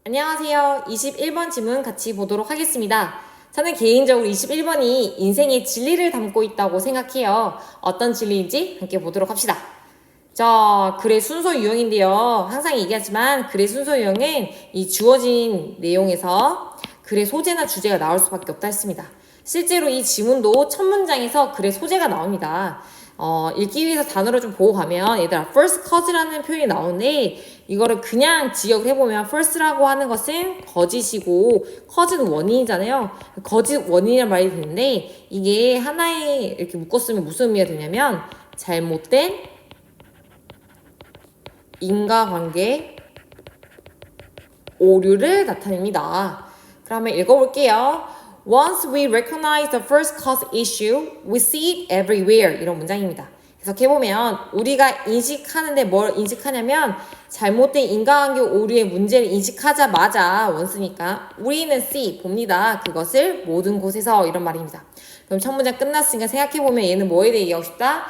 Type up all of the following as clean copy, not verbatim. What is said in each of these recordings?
안녕하세요. 21번 질문 같이 보도록 하겠습니다. 저는 개인적으로 21번이 인생의 진리를 담고 있다고 생각해요. 어떤 진리인지 함께 보도록 합시다. 자, 글의 순서 유형인데요. 항상 얘기하지만 글의 순서 유형은 이 주어진 내용에서 글의 소재나 주제가 나올 수밖에 없다 했습니다. 실제로 이 지문도 첫 문장에서 글의 소재가 나옵니다. 읽기 위해서 단어를 좀 보고 가면 얘들아 first cause라는 표현이 나오는데 이거를 그냥 지역을 해보면 first라고 하는 것은 거짓이고 cause는 원인이잖아요. 거짓 원인이란 말이 되는데 이게 하나에 이렇게 묶었으면 무슨 의미가 되냐면 잘못된 인과관계 오류를 나타냅니다. 그러면 읽어볼게요. Once we recognize the first cause issue, we see it everywhere. 이런 문장입니다. 해석해보면 우리가 인식하는데 뭘 인식하냐면 잘못된 인과관계 오류의 문제를 인식하자마자 원스니까 우리는 see, 봅니다. 그것을 모든 곳에서 이런 말입니다. 그럼 첫 문장 끝났으니까 생각해보면 얘는 뭐에 대해 얘기하고 싶다?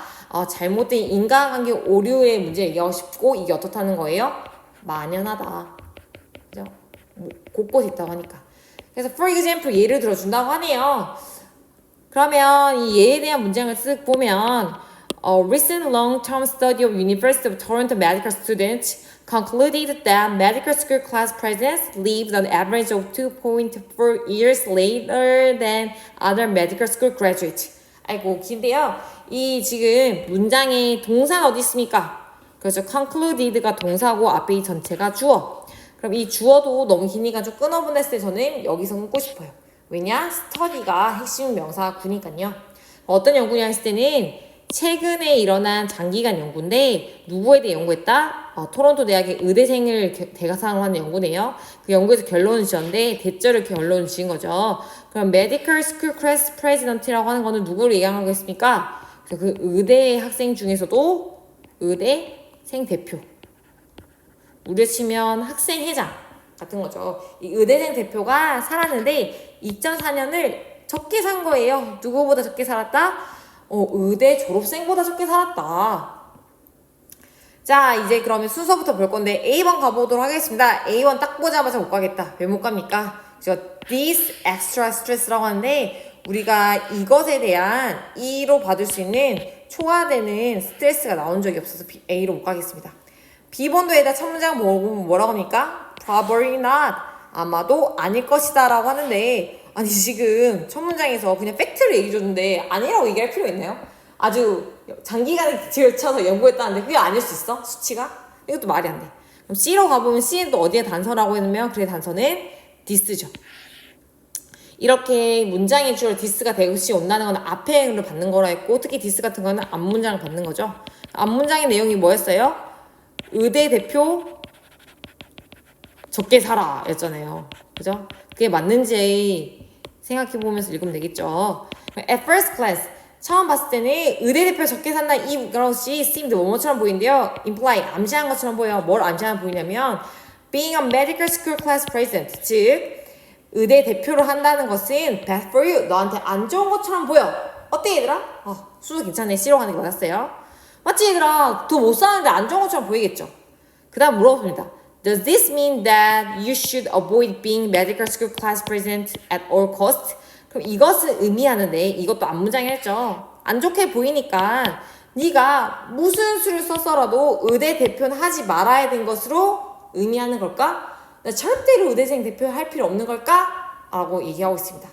잘못된 인과관계 오류의 문제 얘기하고 싶고 이게 어떻다는 거예요? 만연하다. 그죠? 곳곳에 있다고 하니까. 그래서 for example 예를 들어준다고 하네요. 그러면 이 예에 대한 문장을 쓱 보면 recent long-term study of University of Toronto medical students concluded that medical school class presidents lived an average of 2.4 years later than other medical school graduates. 아이고 긴데요. 이 지금 문장의 동사는 어디 있습니까? 그렇죠. concluded가 동사고 앞에 이 전체가 주어. 그럼 이 주어도 너무 기니까 좀 끊어보냈을 때 저는 여기서 끊고 싶어요. 왜냐? 스터디가 핵심 명사구니까요. 어떤 연구냐 했을 때는 최근에 일어난 장기간 연구인데 누구에 대해 연구했다? 토론토 대학의 의대생을 대상으로 하는 연구네요. 그 연구에서 결론을 지었는데 대절을 결론을 지은 거죠. 그럼 Medical School Class President라고 하는 거는 누구를 얘기하는 거겠습니까? 그래서 그 의대 학생 중에서도 의대생 대표 우리로 치면 학생회장 같은 거죠. 이 의대생 대표가 살았는데 2004년을 적게 산 거예요. 누구보다 적게 살았다? 의대 졸업생보다 적게 살았다. 자, 이제 그러면 순서부터 볼 건데 A번 가보도록 하겠습니다. A1 딱 보자마자 못 가겠다. 왜 못 갑니까? this extra stress라고 하는데 우리가 이것에 대한 E로 받을 수 있는 초과되는 스트레스가 나온 적이 없어서 A로 못 가겠습니다. B번도에다 첫 문장 뭐라고 합니까? Probably not. 아마도 아닐 것이다 라고 하는데 아니 지금 첫 문장에서 그냥 팩트를 얘기해줬는데 아니라고 얘기할 필요 있나요? 아주 장기간에 걸쳐서 연구했다는데 그게 아닐 수 있어? 수치가? 이것도 말이 안 돼. 그럼 C로 가보면 C는 또 어디에 단서라고 했냐면 그래 단서는 this죠. 이렇게 문장의 주어로 this가 대시 온다는 건 앞에를 받는 거라 했고 특히 this 같은 거는 앞문장을 받는 거죠. 앞문장의 내용이 뭐였어요? 의대 대표 적게 살아 였잖아요. 그죠? 그게 맞는지 생각해보면서 읽으면 되겠죠. At first glance 처음 봤을 때는 의대 대표 적게 산다 이 것이 seemed 뭐뭐처럼 보이는데요. imply 암시한 것처럼 보여요. 뭘 암시하는 보이냐면 being a medical school class president 즉 의대 대표를 한다는 것은 bad for you 너한테 안 좋은 것처럼 보여. 어때 얘들아? 수도 괜찮네. C로 가는 게 맞았어요. 맞지 얘들아? 더 못 사는데 안 좋은 것처럼 보이겠죠? 그 다음 물어봅니다. Does this mean that you should avoid being medical school class president at all costs? 그럼 이것을 의미하는데 이것도 앞문장이 했죠. 안 좋게 보이니까 네가 무슨 수를 썼어라도 의대 대표는 하지 말아야 된 것으로 의미하는 걸까? 절대로 의대생 대표 할 필요 없는 걸까? 라고 얘기하고 있습니다.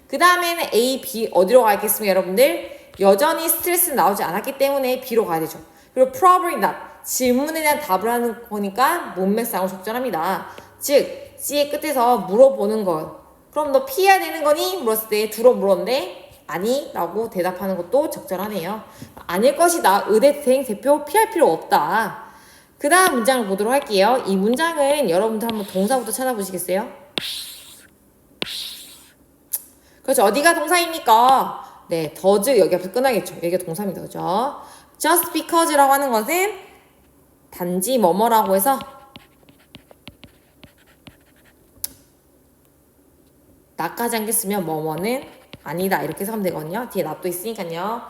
그 다음에는 A, B 어디로 가겠습니까 여러분들? 여전히 스트레스는 나오지 않았기 때문에 B로 가야 되죠. 그리고 probably not. 질문에 대한 답을 하는 거니까 문맥상으로 적절합니다. 즉, C의 끝에서 물어보는 것. 그럼 너 피해야 되는 거니? 물었을 때 두로 물었는데 아니 라고 대답하는 것도 적절하네요. 아닐 것이다. 의대생 대표 피할 필요 없다. 그 다음 문장을 보도록 할게요. 이 문장은 여러분들 한번 동사부터 찾아보시겠어요? 그렇죠. 어디가 동사입니까? 네, does 여기 앞에서 끝나겠죠. 여기가 동사입니다. 그죠? just because라고 하는 것은 단지 뭐뭐라고 해서 나까지 않겠으면 뭐뭐는 아니다 이렇게 해서 하면 되거든요. 뒤에 not도 있으니까요.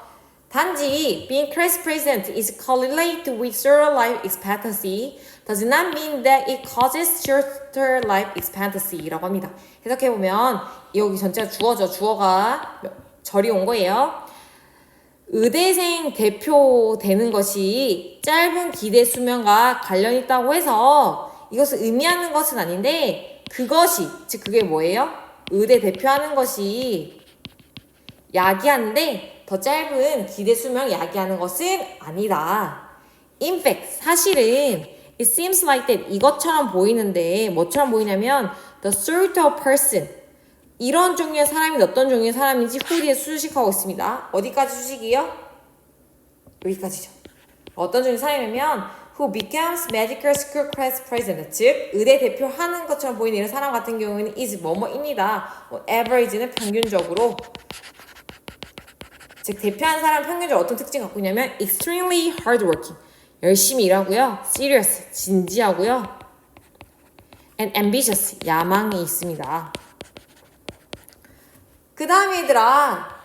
단지 being class president is correlated with shorter life expectancy does not mean that it causes shorter life expectancy라고 합니다. 해석해보면 여기 전체가 주어죠. 주어가 절이 온 거예요. 의대생 대표 되는 것이 짧은 기대 수명과 관련 있다고 해서 이것을 의미하는 것은 아닌데 그것이, 즉 그게 뭐예요? 의대 대표하는 것이 야기하는데 더 짧은 기대 수명 야기하는 것은 아니다. In fact, 사실은 it seems like that 이것처럼 보이는데 뭐처럼 보이냐면 the sort of person 이런 종류의 사람이 어떤 종류의 사람인지 후디에 수식하고 있습니다. 어디까지 수식이요? 여기까지죠. 어떤 종류의 사람이냐면 who becomes medical school class president 즉 의대 대표하는 것처럼 보이는 이런 사람 같은 경우에는 is 뭐뭐입니다. average는 평균적으로 즉 대표하는 사람 평균적으로 어떤 특징 갖고 있냐면 extremely hardworking 열심히 일하고요. serious 진지하고요. and ambitious 야망이 있습니다. 그 다음에 얘들아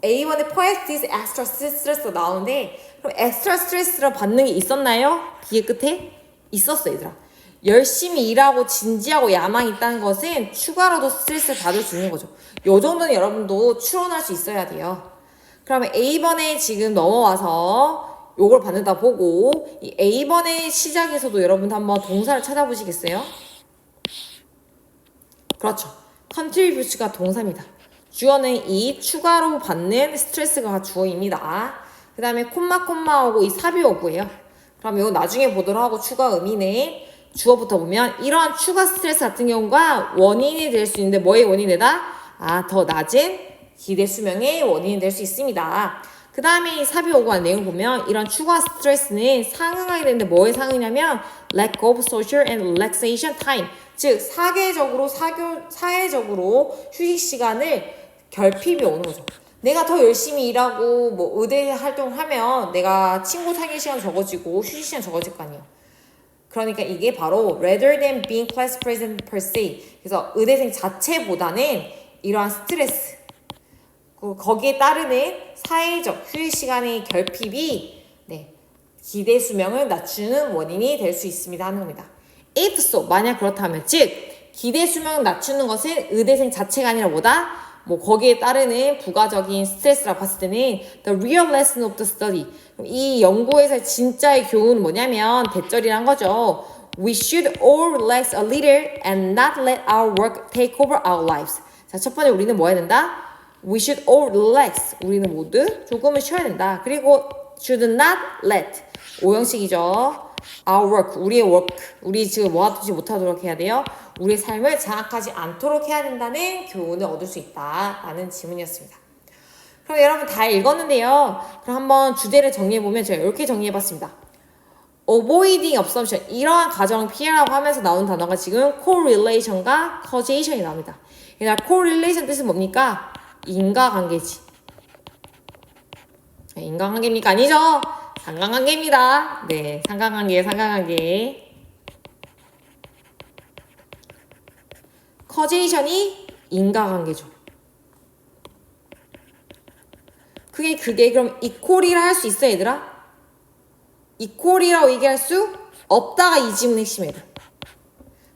A1에 poesis extra stress가 나오는데 그럼 extra stress를 받는 게 있었나요? 뒤에 끝에? 있었어 얘들아. 열심히 일하고 진지하고 야망이 있다는 것은 추가로도 스트레스를 받을 수 있는 거죠. 요 정도는 여러분도 추론할 수 있어야 돼요. 그러면 A번에 지금 넘어와서 요걸 받는다 보고 이 A번의 시작에서도 여러분 한번 동사를 찾아보시겠어요? 그렇죠. contribute가 동사입니다. 주어는 이 추가로 받는 스트레스가 주어입니다. 그 다음에 콤마하고 이 삽입어구예요. 그럼 이거 나중에 보도록 하고 추가 의미는 주어부터 보면 이러한 추가 스트레스 같은 경우가 원인이 될 수 있는데 뭐의 원인이다? 더 낮은 기대 수명의 원인이 될 수 있습니다. 그 다음에 이 삽입어구한 내용을 보면 이런 추가 스트레스는 상응하게 되는데 뭐의 상응이냐면 lack of social and relaxation time 즉 사회적으로 휴식 시간을 결핍이 오는 거죠. 내가 더 열심히 일하고 뭐 의대 활동을 하면 내가 친구 사귈 시간 적어지고 휴식 시간 적어질 거 아니에요. 그러니까 이게 바로 rather than being class president per se 그래서 의대생 자체보다는 이러한 스트레스 거기에 따르는 사회적 휴식 시간의 결핍이 기대 수명을 낮추는 원인이 될 수 있습니다 하는 겁니다. If so, 만약 그렇다면 즉 기대 수명을 낮추는 것은 의대생 자체가 아니라 뭐다? 거기에 따르는 부가적인 스트레스라고 봤을 때는 the real lesson of the study 이 연구에서 진짜의 교훈은 뭐냐면 대절이란 거죠. We should all relax a little and not let our work take over our lives. 자, 첫 번째 우리는 뭐 해야 된다? We should all relax. 우리는 모두 조금은 쉬어야 된다. 그리고 should not let 오형식이죠. Our work, 우리의 work, 우리 지금 뭐 하든지 못하도록 해야 돼요. 우리의 삶을 장악하지 않도록 해야 된다는 교훈을 얻을 수 있다라는 질문이었습니다. 그럼 여러분 다 읽었는데요. 그럼 한번 주제를 정리해보면 제가 이렇게 정리해봤습니다. Avoiding assumption, 이러한 가정을 피하라고 하면서 나온 단어가 지금 correlation과 causation이 나옵니다. correlation 뜻은 뭡니까? 인과관계지. 인과관계입니까? 아니죠. 상관관계입니다. 네, 상관관계. 커제이션이 인과관계죠. 그게 그럼 이퀄이라 할 수 있어 얘들아? 이퀄이라고 얘기할 수 없다가 이 지문의 핵심이에요.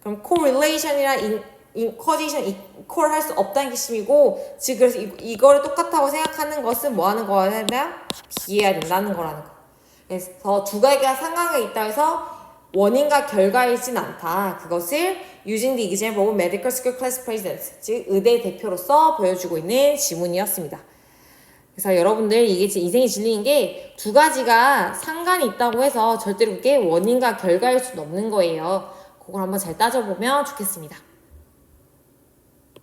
그럼 correlation이랑 커제이션 이퀄 할 수 없다는 게 핵심이고 즉 그래서 이거를 똑같다고 생각하는 것은 뭐 하는 거냐면 비해야 된다는 거라는 거. 그래서 두 가지가 상관관계가 있다 해서 원인과 결과이진 않다. 그것을 using the example of medical school class president, 즉 의대 대표로서 보여주고 있는 지문이었습니다. 그래서 여러분들 이게 제 인생의 진리인 게 두 가지가 상관이 있다고 해서 절대로 그게 원인과 결과일 수는 없는 거예요. 그걸 한번 잘 따져보면 좋겠습니다.